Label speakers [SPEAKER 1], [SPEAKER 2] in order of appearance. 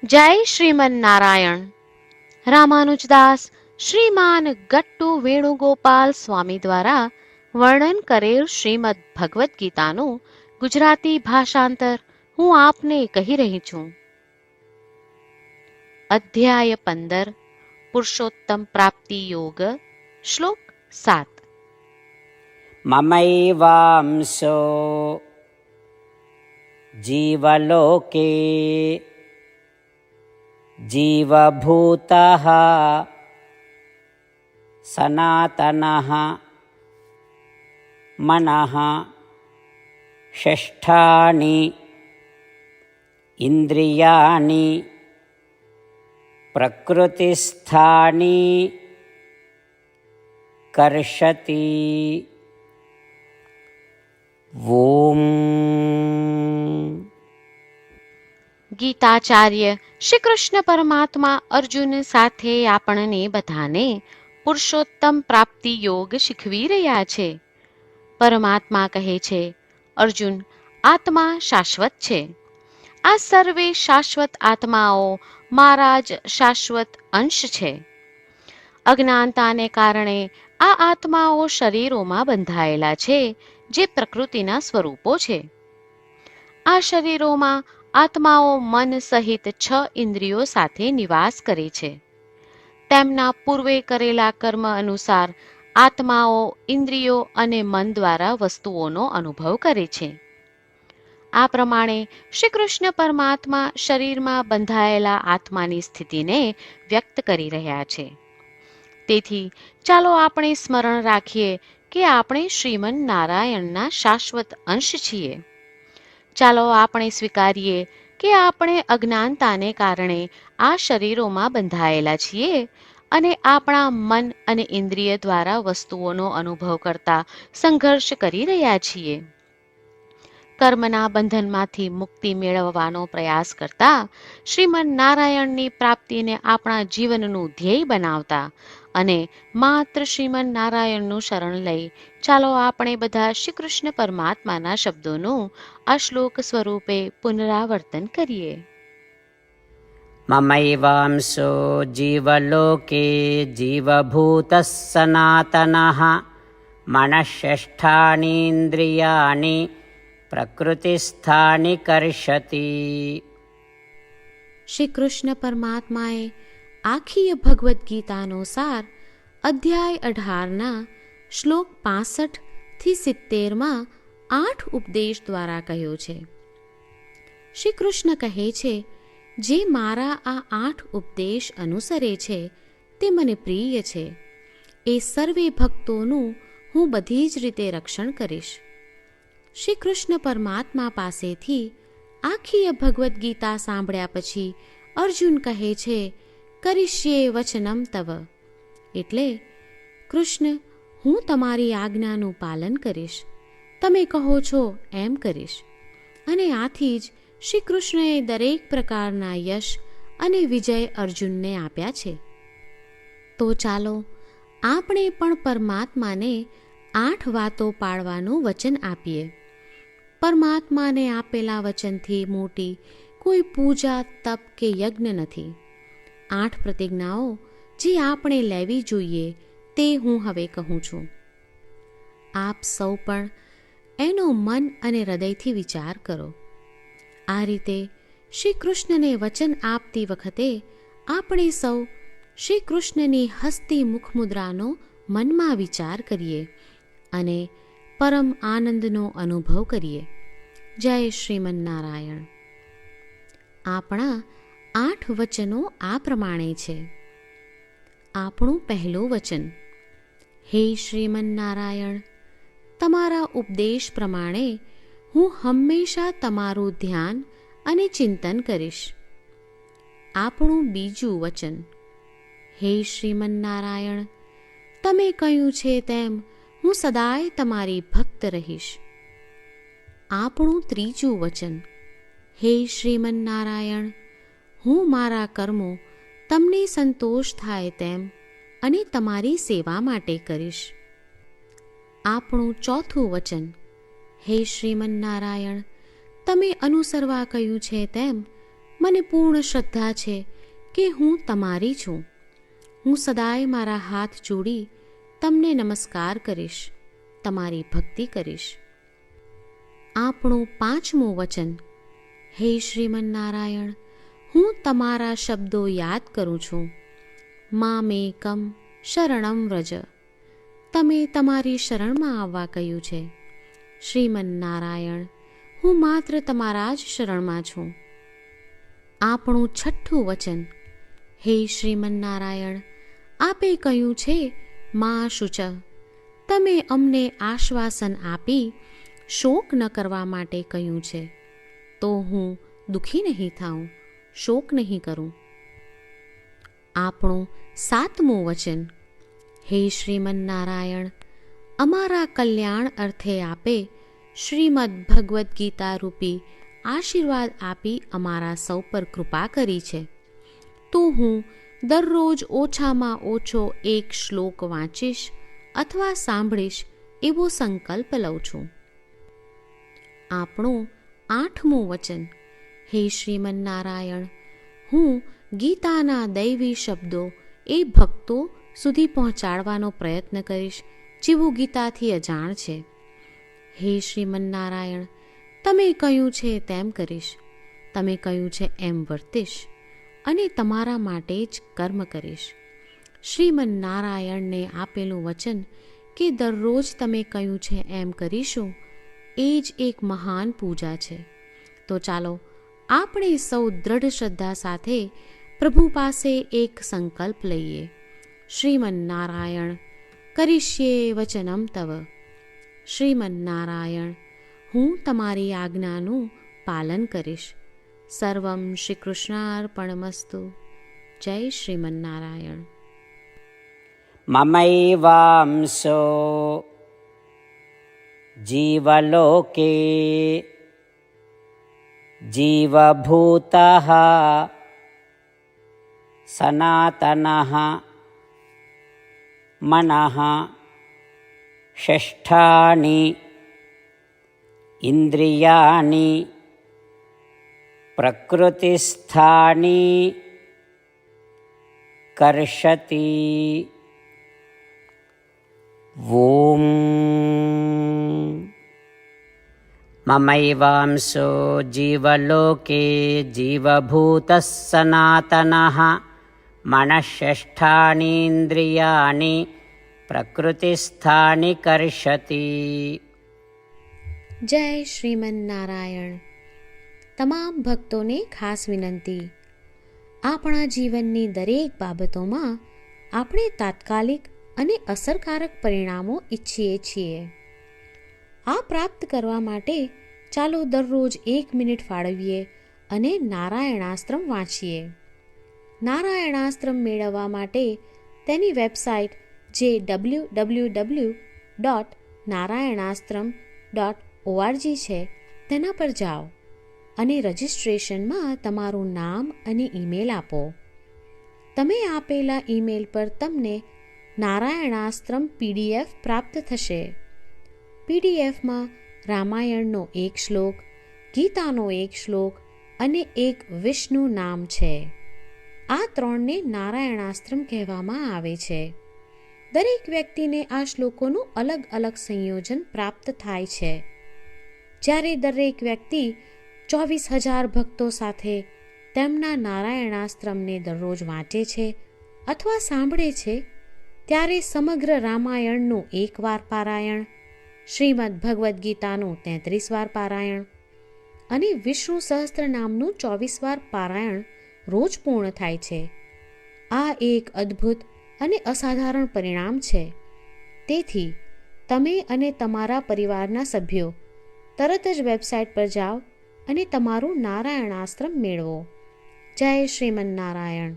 [SPEAKER 1] જય શ્રીમન નારાયણ. રામાનુજદાસ શ્રીમાન ગટ્ટુ વેણુગોપાલ સ્વામી દ્વારા વર્ણન કરેલ શ્રીમદ ભગવદ્ ગીતાનું ગુજરાતી ભાષાંતર હું આપને કહી રહી છું. અધ્યાય 15 પુરુષોત્તમ પ્રાપ્તિ યોગ. શ્લોક 7.
[SPEAKER 2] મમૈવાંશો જીવલોકે જીવભૂતઃ સનાતનઃ મનઃ ષષ્ઠાની ઇન્દ્રિયાણી પ્રકૃતિસ્થાની કર્ષતિ. ઓમ.
[SPEAKER 1] ગીતાચાર્ય શ્રી કૃષ્ણ પરમાત્મા અર્જુન સાથે આપણને બધાને પુરુષોત્તમ પ્રાપ્તિ યોગ શીખવી રહ્યા છે. પરમાત્મા કહે છે, અર્જુન, આત્મા શાશ્વત છે. આ સર્વે શાશ્વત આત્માઓ મારા જ શાશ્વત અંશ છે. અજ્ઞાનતાને કારણે આ આત્માઓ શરીરોમાં બંધાયેલા છે, જે પ્રકૃતિના સ્વરૂપો છે. આ શરીરોમાં આત્માઓ મન સહિત 6 ઇન્દ્રિયો સાથે નિવાસ કરે છે. તેમના પૂર્વે કરેલા કર્મ અનુસાર આત્માઓ ઇન્દ્રિયો અને મન દ્વારા વસ્તુઓનો અનુભવ કરે છે. આ પ્રમાણે શ્રી કૃષ્ણ પરમાત્મા શરીરમાં બંધાયેલા આત્માની સ્થિતિને વ્યક્ત કરી રહ્યા છે. તેથી ચાલો આપણે સ્મરણ રાખીએ કે આપણે શ્રીમન નારાયણના શાશ્વત અંશ છીએ. ચાલો આપણે સ્વીકારીએ કે આપણે અજ્ઞાનતાને કારણે આ શરીરોમાં બંધાયેલા છીએ અને આપણા મન અને ઇન્દ્રિય દ્વારા વસ્તુઓનો અનુભવ કરતા સંઘર્ષ કરી રહ્યા છીએ. કર્મના બંધનમાંથી મુક્તિ મેળવવાનો પ્રયાસ કરતા શ્રીમન નારાયણની પ્રાપ્તિને આપણા જીવનનું ધ્યેય બનાવતા અને માત્ર શ્રીમન નારાયણનું શરણ લઈ ચાલો આપણે બધા શ્રી કૃષ્ણ પરમાત્માના શબ્દોનું આ શ્લોક સ્વરૂપે પુનરાવર્તન કરીએ.
[SPEAKER 2] મમૈવાંશો જીવલોકે જીવભૂતઃ સનાતનઃ મનઃષષ્ઠાનીન્દ્રિયાણિ પ્રકૃતિસ્થાની કર્ષતિ.
[SPEAKER 1] શ્રી કૃષ્ણ પરમાત્માએ આખી ભગવદ્ ગીતાનો સાર અધ્યાય 18ના શ્લોક 65 થી 70માં 8 ઉપદેશ દ્વારા કહ્યો છે. શ્રી કૃષ્ણ કહે છે, જે મારા આ 8 ઉપદેશ અનુસરે છે તે મને પ્રિય છે. એ સર્વે ભક્તોનું હું બધી જ રીતે રક્ષણ કરીશ. શ્રી કૃષ્ણ પરમાત્મા પાસેથી આખી ભગવદ્ ગીતા સાંભળ્યા પછી અર્જુન કહે છે, કરીશ્યે વચનમ તવ. એટલે, કૃષ્ણ, હું તમારી આજ્ઞાનું પાલન કરીશ. તમે કહો છો એમ કરીશ. અને આથી જ શ્રી કૃષ્ણએ દરેક પ્રકારના યશ અને વિજય અર્જુનને આપ્યા છે. તો ચાલો આપણે પણ પરમાત્માને 8 વાતો પાળવાનું વચન આપીએ. પરમાત્માને આપેલા વચનથી મોટી કોઈ પૂજા, તપ કે યજ્ઞ નથી. 8 પ્રતિજ્ઞાઓ જે આપણે લેવી જોઈએ તે હું હવે કહું છું. આપ સૌ પણ એનો મન અને હૃદયથી વિચાર કરો. આ રીતે શ્રી કૃષ્ણને વચન આપતી વખતે આપણે સૌ શ્રી કૃષ્ણની હસતી મુખમુદ્રાનો મનમાં વિચાર કરીએ અને પરમ આનંદનો અનુભવ કરીએ. જય શ્રીમન નારાયણ. આપણા 8 વચનો આ પ્રમાણે છે. આપણું પહેલું વચન, હે શ્રીમન નારાયણ, તમારા ઉપદેશ પ્રમાણે હું હંમેશા તમારું ધ્યાન અને ચિંતન કરીશ. આપણું બીજું વચન, હે શ્રીમન નારાયણ, તમે કહ્યું છે તેમ હું સદાય તમારી ભક્ત રહીશ. આપણું ત્રીજું વચન, હે શ્રીમન નારાયણ, હું મારા કર્મો તમને સંતોષ થાય તેમ અને તમારી સેવા માટે કરીશ. આપણું ચોથું વચન, હે શ્રીમન નારાયણ, તમે અનુસરવા કહ્યું છે તેમ મને પૂર્ણ શ્રદ્ધા છે કે હું તમારી છું. હું સદાય મારા હાથ જોડી તમને નમસ્કાર કરીશ, તમારી ભક્તિ કરીશ. આપણું 5મું વચન. હે શ્રીમન્નારાયણ, હું તમારા શબ્દો યાદ કરું છું. મામેકમ શરણમ વ્રજ. તમે તમારી શરણમાં આવવા કહ્યું છે. શ્રીમન્નારાયણ, હું માત્ર તમારા જ શરણમાં છું. આપણું 6થું વચન. હે શ્રીમન્નારાયણ, આપે કહ્યું છે મા શુચ. તમે અમને આશ્વાસન આપી શોક ન કરવા માટે કહ્યું છે, તો હું દુઃખી નહીં થાઉં, શોક નહીં કરું. આપણું 7મું વચન. હે શ્રીમન્નારાયણ, અમારા કલ્યાણ અર્થે આપે શ્રીમદ્ ભગવદ્ ગીતા રૂપી આશીર્વાદ આપી અમારા સૌ પર કૃપા કરી છે, તો હું દરરોજ ઓછામાં ઓછો 1 શ્લોક વાંચીશ અથવા સાંભળીશ એવો સંકલ્પ લઉં છું. આપણું 8મું વચન. હે શ્રીમન્નારાયણ, હું ગીતાના દૈવી શબ્દો એ ભક્તો સુધી પહોંચાડવાનો પ્રયત્ન કરીશ જેઓ ગીતાથી અજાણ છે. હે શ્રીમન્નારાયણ, તમે કહ્યું છે તેમ કરીશ, તમે કહ્યું છે એમ વર્તીશ અને તમારા માટે જ કર્મ કરીશ. શ્રીમન્નારાયણને આપેલું વચન કે દરરોજ તમે કહ્યું છે એમ કરીશું, એ જ એક મહાન પૂજા છે. તો ચાલો આપણે સૌ દ્રઢ શ્રદ્ધા સાથે પ્રભુ પાસે એક સંકલ્પ લઈએ. શ્રીમન્નારાયણ, કરીશ્યે વચનમ તવ. શ્રીમન્નારાયણ, હું તમારી આજ્ઞાનું પાલન કરીશ. સર્વમ શ્રી કૃષ્ણાર્પણમસ્તુ. જય શ્રીમન્નારાયણ.
[SPEAKER 2] મમૈવાંસો જીવલોકે જીવભૂતઃ સનાતનઃ મનઃ ષષ્ઠાનિ ઇન્દ્રિયાણિ પ્રકૃતિસ્થાનિ કર્ષતિ. ઓમ મમૈવાંસો જીવલોકે જીવભૂતઃ સનાતનઃ મનઃષષ્ઠાનીન્દ્રિયાણિ પ્રકૃતિસ્થાનિ કર્ષતિ.
[SPEAKER 1] જય શ્રીમન્નારાયણ. તમામ ભક્તોને ખાસ વિનંતી. આપણા જીવનની દરેક બાબતોમાં આપણે તાત્કાલિક અને અસરકારક પરિણામો ઈચ્છીએ છીએ. આ પ્રાપ્ત કરવા માટે ચાલો દરરોજ 1 મિનિટ ફાળવીએ અને નારાયણાસ્ત્રમ વાંચીએ. નારાયણાસ્ત્રમ મેળવવા માટે તેની વેબસાઇટ જે www.narayanaastram.org છે તેના પર જાઓ અને રજિસ્ટ્રેશનમાં તમારું નામ અને ઈમેલ આપો. તમે આપેલા ઈમેલ પર તમને નારાયણાસ્ત્રમ PDF પ્રાપ્ત થશે. PDFમાં રામાયણનો 1 શ્લોક, ગીતાનો 1 શ્લોક અને 1 વિષ્ણુ નામ છે. આ 3ને નારાયણાસ્ત્રમ કહેવામાં આવે છે. દરેક વ્યક્તિને આ શ્લોકોનું અલગ અલગ સંયોજન પ્રાપ્ત થાય છે. જ્યારે દરેક વ્યક્તિ 24,000 ભક્તો સાથે તેમના નારાયણાસ્ત્રમને દરરોજ વાંચે છે અથવા સાંભળે છે, ત્યારે સમગ્ર રામાયણનું 1 વાર પારાયણ, શ્રીમદ્ ભગવદ્ ગીતાનું 33 વાર પારાયણ અને વિષ્ણુ સહસ્ત્ર નામનું 24 વાર પારાયણ રોજ પૂર્ણ થાય છે. આ એક અદ્ભુત અને અસાધારણ પરિણામ છે. તેથી તમે અને તમારા પરિવારના સભ્યો તરત જ વેબસાઇટ પર જાઓ અને તમારું નારાયણાસ્ત્રમ મેળવો. જય શ્રીમન્નારાયણ.